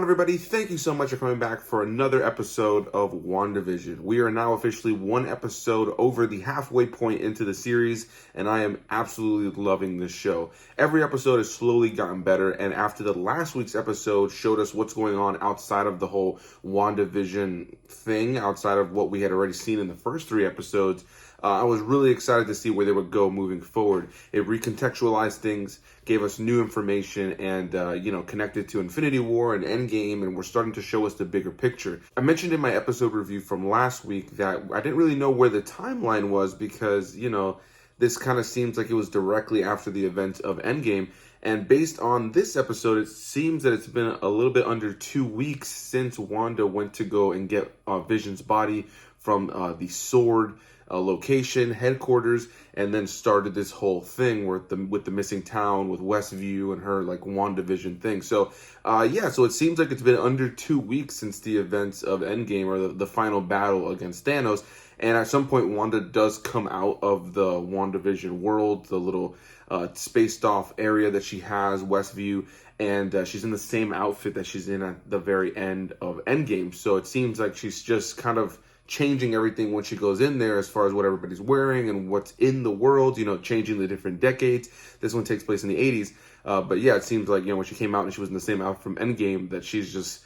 Everybody, thank you so much for coming back for another episode of WandaVision. We are now officially one episode over the halfway point into the series, and I am absolutely loving this show. Every episode has slowly gotten better, and after the last week's episode showed us what's going on outside of the whole WandaVision thing, outside of what we had already seen in the first three episodes, I was really excited to see where they would go moving forward. It recontextualized things, gave us new information, and connected to Infinity War and Endgame, and we're starting to show us the bigger picture. I mentioned in my episode review from last week that I didn't really know where the timeline was because, this kind of seems like it was directly after the events of Endgame. And based on this episode, it seems that it's been a little bit under 2 weeks since Wanda went to go and get Vision's body from the Sword location, headquarters, and then started this whole thing with the missing town, with Westview and her WandaVision thing. So so it seems like it's been under 2 weeks since the events of Endgame, or the final battle against Thanos. And at some point, Wanda does come out of the WandaVision world, the little spaced off area that she has, Westview, and she's in the same outfit that she's in at the very end of Endgame. So it seems like she's just kind of changing everything when she goes in there as far as what everybody's wearing and what's in the world, changing the different decades. This one takes place in the 80s. But yeah, it seems like, when she came out and she was in the same outfit from Endgame, that she's just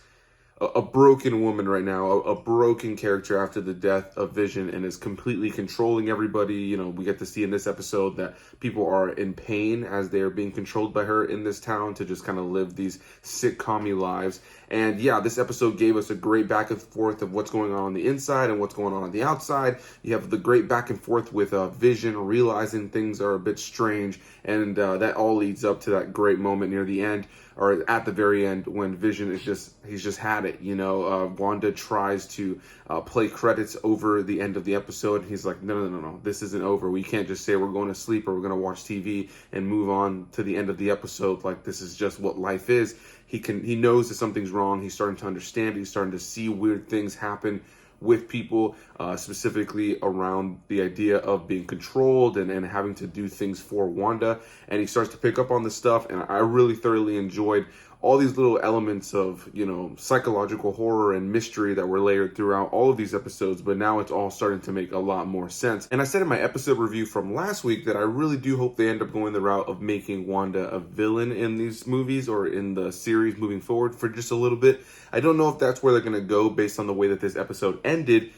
a broken woman right now, a broken character after the death of Vision, and is completely controlling everybody. We get to see in this episode that people are in pain as they are being controlled by her in this town to just kind of live these sitcom-y lives. And yeah, this episode gave us a great back and forth of what's going on the inside and what's going on the outside. You have the great back and forth with Vision realizing things are a bit strange, and that all leads up to that great moment near the end, or at the very end, when Vision he's just had it. Wanda tries to play credits over the end of the episode, and he's like, no, this isn't over. We can't just say we're going to sleep or we're going to watch TV and move on to the end of the episode. Like, this is just what life is. He knows that something's wrong. He's starting to understand. He's starting to see weird things happen with people, specifically around the idea of being controlled and having to do things for Wanda. And he starts to pick up on this stuff, and I really thoroughly enjoyed all these little elements of, psychological horror and mystery that were layered throughout all of these episodes, but now it's all starting to make a lot more sense. And I said in my episode review from last week that I really do hope they end up going the route of making Wanda a villain in these movies or in the series moving forward for just a little bit. I don't know if that's where they're going to go based on the way that this episode ended.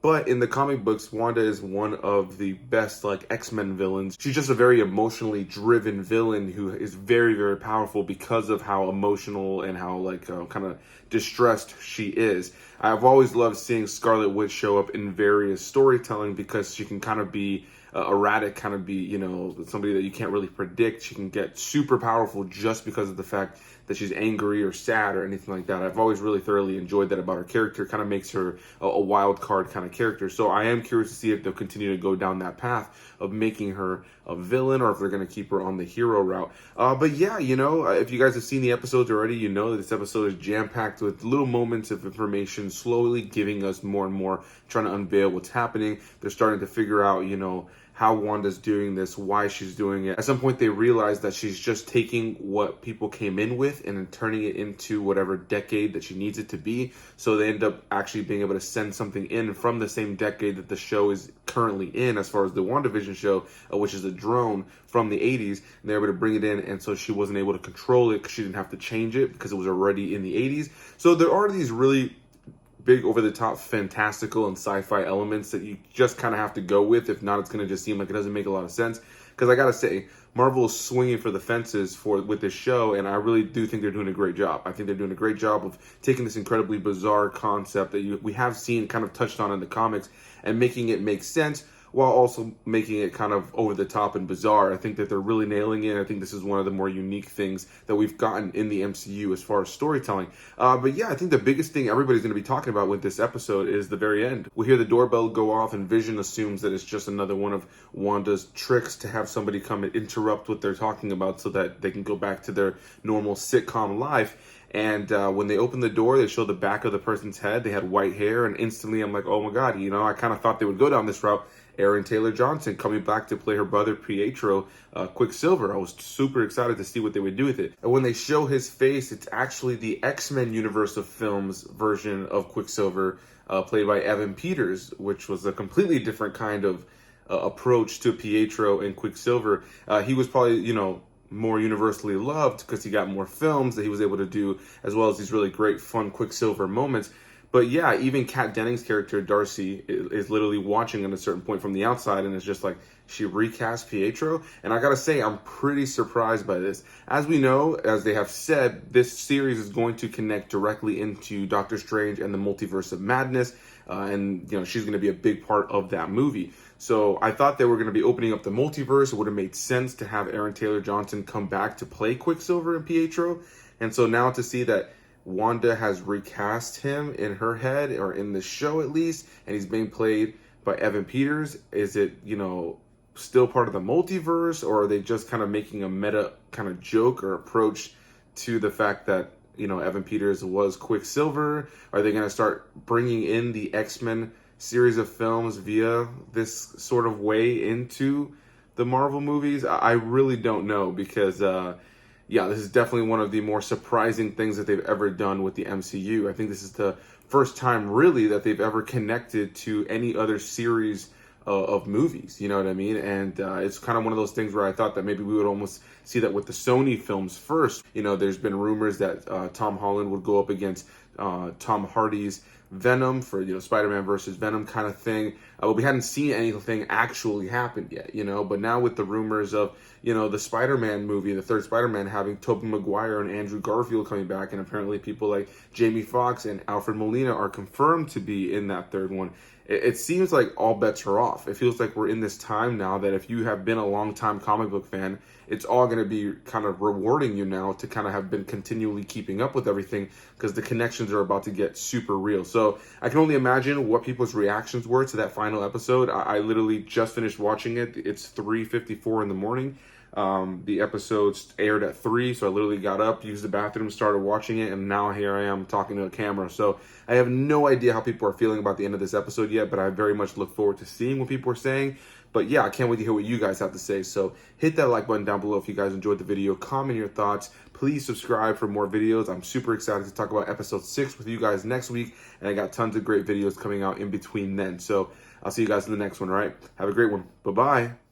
But in the comic books, Wanda is one of the best, X-Men villains. She's just a very emotionally driven villain who is very, very powerful because of how emotional and how, kind of distressed she is. I've always loved seeing Scarlet Witch show up in various storytelling because she can kind of be erratic, kind of be, somebody that you can't really predict. She can get super powerful just because of the fact that she's angry or sad or anything like that. I've always really thoroughly enjoyed that about her character. Kind of makes her a wild card kind of character. So I am curious to see if they'll continue to go down that path of making her a villain, or if they're going to keep her on the hero route. But yeah, if you guys have seen the episodes already, you know that this episode is jam-packed with little moments of information, slowly giving us more and more, trying to unveil what's happening. They're starting to figure out, how Wanda's doing this, why she's doing it. At some point, they realize that she's just taking what people came in with and then turning it into whatever decade that she needs it to be. So they end up actually being able to send something in from the same decade that the show is currently in, as far as the WandaVision show, which is a drone from the 80s. And they're able to bring it in, and so she wasn't able to control it because she didn't have to change it because it was already in the 80s. So there are these really big, over-the-top, fantastical and sci-fi elements that you just kind of have to go with. If not, it's going to just seem like it doesn't make a lot of sense. Because I got to say, Marvel is swinging for the fences with this show, and I really do think they're doing a great job. I think they're doing a great job of taking this incredibly bizarre concept that we have seen kind of touched on in the comics and making it make sense while also making it kind of over the top and bizarre. I think that they're really nailing it. I think this is one of the more unique things that we've gotten in the MCU as far as storytelling. But yeah, I think the biggest thing everybody's going to be talking about with this episode is the very end. We hear the doorbell go off and Vision assumes that it's just another one of Wanda's tricks to have somebody come and interrupt what they're talking about so that they can go back to their normal sitcom life. And when they open the door, they show the back of the person's head. They had white hair, and instantly I'm like, oh my God, I kind of thought they would go down this route. Aaron Taylor Johnson coming back to play her brother Pietro, Quicksilver. I was super excited to see what they would do with it. And when they show his face, it's actually the X-Men universe of films version of Quicksilver, played by Evan Peters, which was a completely different kind of approach to Pietro and Quicksilver. He was probably, more universally loved because he got more films that he was able to do, as well as these really great, fun Quicksilver moments. But yeah, even Kat Dennings' character, Darcy, is literally watching at a certain point from the outside, and it's just like, she recast Pietro? And I gotta say, I'm pretty surprised by this. As we know, as they have said, this series is going to connect directly into Doctor Strange and the Multiverse of Madness, and she's going to be a big part of that movie. So I thought they were going to be opening up the multiverse. It would have made sense to have Aaron Taylor Johnson come back to play Quicksilver and Pietro. And so now to see that Wanda has recast him in her head, or in the show at least, and he's being played by Evan Peters, is it, still part of the multiverse, or are they just kind of making a meta kind of joke or approach to the fact that, Evan Peters was Quicksilver? Are they going to start bringing in the X-Men series of films via this sort of way into the Marvel movies? I really don't know, because this is definitely one of the more surprising things that they've ever done with the MCU. I think this is the first time really that they've ever connected to any other series of movies, you know what I mean? And it's kind of one of those things where I thought that maybe we would almost see that with the Sony films first. There's been rumors that Tom Holland would go up against Tom Hardy's Venom for, Spider-Man versus Venom kind of thing. But we hadn't seen anything actually happen yet, but now with the rumors of, the Spider-Man movie, the third Spider-Man, having Tobey Maguire and Andrew Garfield coming back, and apparently people like Jamie Foxx and Alfred Molina are confirmed to be in that third one. It seems like all bets are off. It feels like we're in this time now that if you have been a long-time comic book fan, it's all going to be kind of rewarding you now to kind of have been continually keeping up with everything, because the connections are about to get super real. So I can only imagine what people's reactions were to that final episode. I literally just finished watching it. It's 3:54 in the morning. The episodes aired at 3, so I literally got up, used the bathroom, started watching it, and now here I am talking to a camera. So I have no idea how people are feeling about the end of this episode yet, but I very much look forward to seeing what people are saying. But yeah, I can't wait to hear what you guys have to say. So hit that like button down below if you guys enjoyed the video. Comment your thoughts. Please subscribe for more videos. I'm super excited to talk about episode 6 with you guys next week, and I got tons of great videos coming out in between then. So I'll see you guys in the next one, all right? Have a great one. Bye-bye.